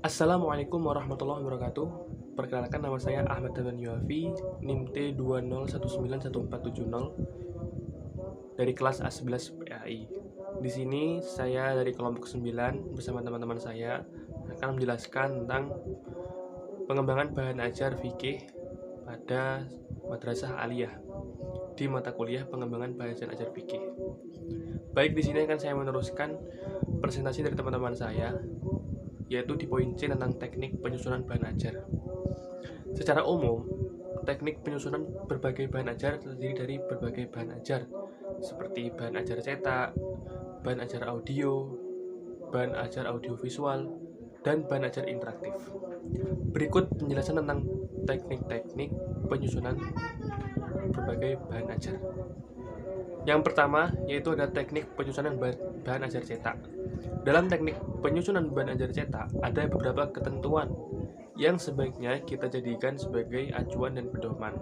Assalamualaikum warahmatullahi wabarakatuh. Perkenalkan, nama saya Ahmad Dahlan Yuafi, NIM T20191470 dari kelas A11 PAI. Di sini saya dari kelompok 9 bersama teman-teman saya akan menjelaskan tentang pengembangan bahan ajar fikih pada Madrasah Aliyah di mata kuliah pengembangan bahan ajar fikih. Baik, di sini akan saya meneruskan presentasi dari teman-teman saya, yaitu di poin C tentang teknik penyusunan bahan ajar. Secara umum, teknik penyusunan berbagai bahan ajar terdiri dari berbagai bahan ajar, seperti bahan ajar cetak, bahan ajar audio, bahan ajar audiovisual, dan bahan ajar interaktif. Berikut penjelasan tentang teknik-teknik penyusunan berbagai bahan ajar. Yang pertama, yaitu ada teknik penyusunan bahan ajar cetak. Dalam teknik penyusunan bahan ajar cetak, ada beberapa ketentuan yang sebaiknya kita jadikan sebagai acuan dan pedoman.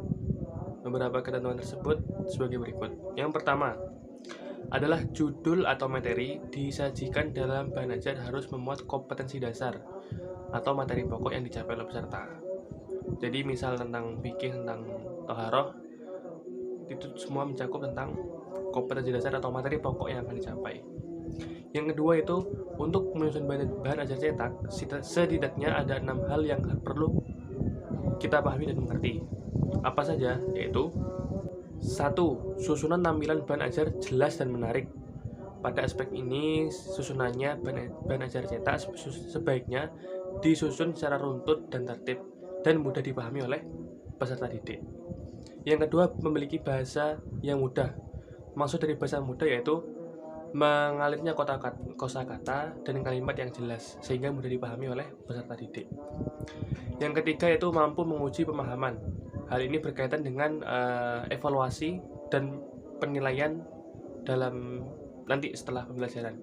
Beberapa ketentuan tersebut sebagai berikut. Yang pertama adalah judul atau materi disajikan dalam bahan ajar harus memuat kompetensi dasar atau materi pokok yang dicapai oleh peserta. Jadi misal tentang fikih, tentang toharoh, itu semua mencakup tentang kompetensi dasar atau materi pokok yang akan dicapai. Yang kedua itu, untuk menyusun bahan ajar cetak, setidaknya ada 6 hal yang perlu kita pahami dan mengerti. Apa saja? Yaitu 1. Susunan tampilan bahan ajar jelas dan menarik. Pada aspek ini, susunannya bahan ajar cetak sebaiknya disusun secara runtut dan tertib dan mudah dipahami oleh peserta didik. Yang kedua, memiliki bahasa yang mudah. Maksud dari bahasa mudah yaitu mengalirnya kosakata dan kalimat yang jelas sehingga mudah dipahami oleh peserta didik. Yang ketiga yaitu mampu menguji pemahaman. Hal ini berkaitan dengan evaluasi dan penilaian dalam nanti setelah pembelajaran.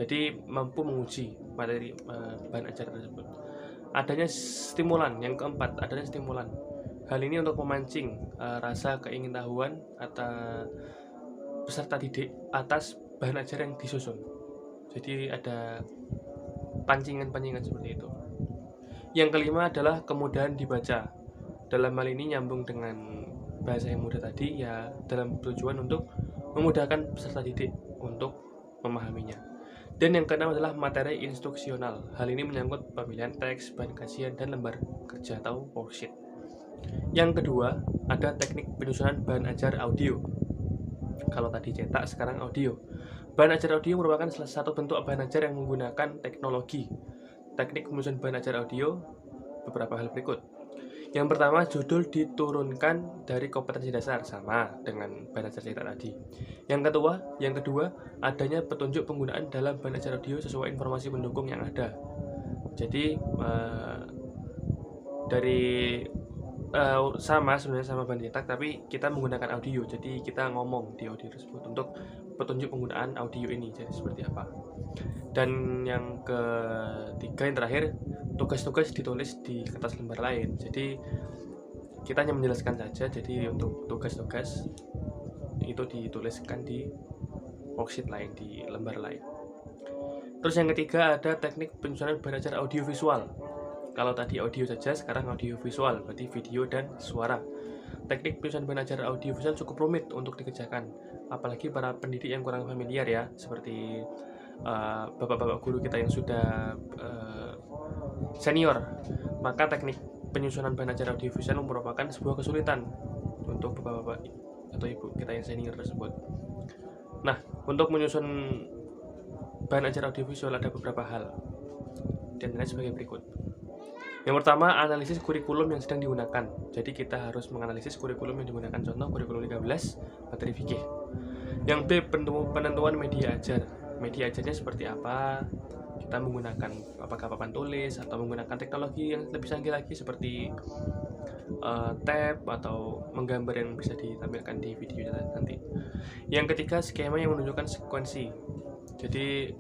Jadi mampu menguji materi bahan ajar tersebut. Adanya stimulan. Yang keempat, adanya stimulan. Hal ini untuk memancing rasa keingintahuan atau peserta didik atas bahan ajar yang disusun. Jadi ada pancingan-pancingan seperti itu. Yang kelima adalah kemudahan dibaca. Dalam hal ini nyambung dengan bahasa yang mudah tadi, ya dalam tujuan untuk memudahkan peserta didik untuk memahaminya. Dan yang keenam adalah materi instruksional. Hal ini menyangkut pemilihan teks, bahan kajian, dan lembar kerja atau worksheet. Yang kedua, ada teknik penyusunan bahan ajar audio. Kalau tadi cetak, sekarang audio. Bahan ajar audio merupakan salah satu bentuk bahan ajar yang menggunakan teknologi. Teknik penyusunan bahan ajar audio beberapa hal berikut. Yang pertama, judul diturunkan dari kompetensi dasar, sama dengan bahan ajar cetak tadi. Yang kedua, adanya petunjuk penggunaan dalam bahan ajar audio sesuai informasi pendukung yang ada. Jadi sebenarnya sama bahan cetak, tapi kita menggunakan audio. Jadi kita ngomong di audio tersebut untuk petunjuk penggunaan audio ini jadi seperti apa. Dan yang ketiga, yang terakhir, tugas-tugas ditulis di kertas lembar lain. Jadi kita hanya menjelaskan saja. Jadi untuk tugas-tugas itu dituliskan di worksheet lain, di lembar lain. Terus yang ketiga, ada teknik penyusunan bahan ajar audiovisual. Kalau tadi audio saja, sekarang audiovisual, berarti video dan suara. Teknik penyusunan bahan ajar audiovisual cukup rumit untuk dikerjakan, apalagi para pendidik yang kurang familiar ya, seperti bapak-bapak guru kita yang sudah senior. Maka teknik penyusunan bahan ajar audiovisual merupakan sebuah kesulitan untuk bapak-bapak atau ibu kita yang senior tersebut. Nah, untuk menyusun bahan ajar audiovisual ada beberapa hal, dan sebagai berikut. Yang pertama, analisis kurikulum yang sedang digunakan. Jadi kita harus menganalisis kurikulum yang digunakan, contoh kurikulum 13 materi fikih. Yang B, penentuan media ajar. Media ajarnya seperti apa? Kita menggunakan apakah papan tulis atau menggunakan teknologi yang lebih canggih lagi seperti tab atau menggambar yang bisa ditampilkan di video nanti. Yang ketiga, skema yang menunjukkan sekuensi. Jadi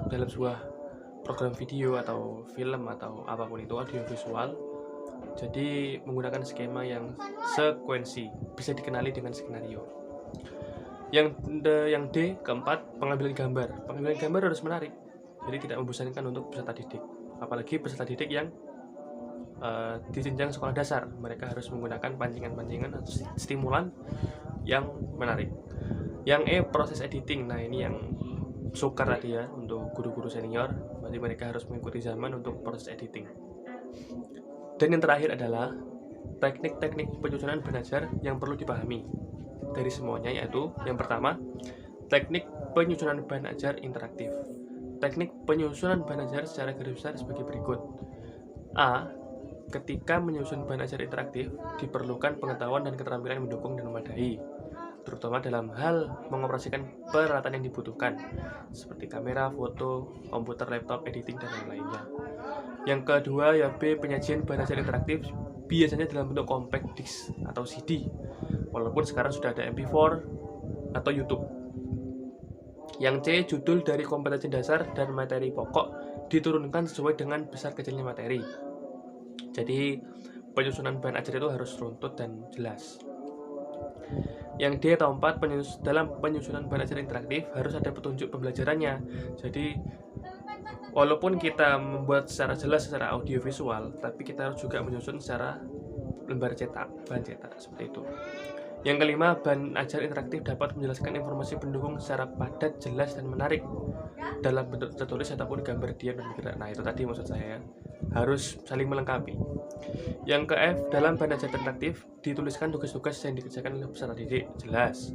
dalam sebuah program video atau film atau apapun itu audiovisual, jadi menggunakan skema yang sekuensi, bisa dikenali dengan skenario. Yang D, keempat, pengambilan gambar. Pengambilan gambar harus menarik, jadi tidak membosankan untuk peserta didik. apalagi peserta didik yang di jenjang sekolah dasar. Mereka harus menggunakan pancingan-pancingan atau stimulan yang menarik. Yang proses editing. Nah, ini yang sukar tadi ya, untuk guru-guru senior, berarti mereka harus mengikuti zaman untuk proses editing. Dan yang terakhir adalah teknik-teknik penyusunan bahan ajar yang perlu dipahami dari semuanya, yaitu yang pertama, teknik penyusunan bahan ajar interaktif. Teknik penyusunan bahan ajar secara garis besar sebagai berikut. A. Ketika menyusun bahan ajar interaktif, diperlukan pengetahuan dan keterampilan yang mendukung dan memadai, terutama dalam hal mengoperasikan peralatan yang dibutuhkan, seperti kamera, foto, komputer, laptop, editing, dan lain-lainnya. Yang kedua, ya B. Penyajian bahan ajar interaktif biasanya dalam bentuk compact disc atau CD, walaupun sekarang sudah ada MP4 atau YouTube. Yang C. Judul dari kompetensi dasar dan materi pokok diturunkan sesuai dengan besar kecilnya materi. Jadi penyusunan bahan ajar itu harus runtut dan jelas. Yang D atau 4, dalam penyusunan bahan ajar interaktif harus ada petunjuk pembelajarannya. Jadi walaupun kita membuat secara jelas secara audiovisual, tapi kita harus juga menyusun secara lembar cetak, bahan cetak, seperti itu. Yang kelima, bahan ajar interaktif dapat menjelaskan informasi pendukung secara padat, jelas, dan menarik dalam bentuk tertulis ataupun gambar diam dan bergerak. Nah, itu tadi maksud saya, harus saling melengkapi. Yang ke F, dalam bahan ajar interaktif dituliskan tugas-tugas yang dikerjakan oleh peserta didik, jelas.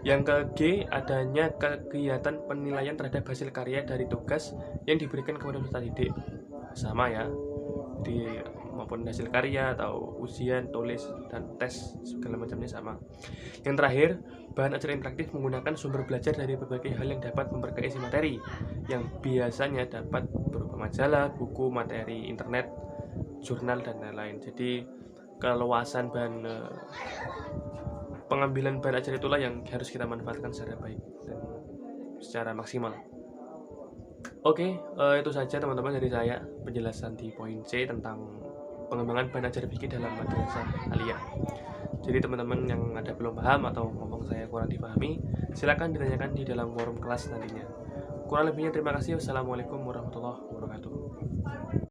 Yang ke G, adanya kegiatan penilaian terhadap hasil karya dari tugas yang diberikan kepada peserta didik, sama ya, maupun hasil karya atau ujian, tulis, dan tes segala macamnya sama. Yang terakhir, bahan ajar interaktif menggunakan sumber belajar dari berbagai hal yang dapat memperkaya isi materi, yang biasanya dapat berupa majalah, buku, materi internet, jurnal, dan lain-lain. Jadi keluasan pengambilan bahan ajar itulah yang harus kita manfaatkan secara baik dan secara maksimal. Oke, itu saja teman-teman dari saya, penjelasan di poin C tentang pengembangan bahan ajar fikih dalam madrasah aliyah. Jadi teman-teman yang ada belum paham atau ngomong saya kurang dipahami, silakan ditanyakan di dalam forum kelas nantinya. Kurang lebihnya terima kasih. Wassalamualaikum warahmatullahi wabarakatuh.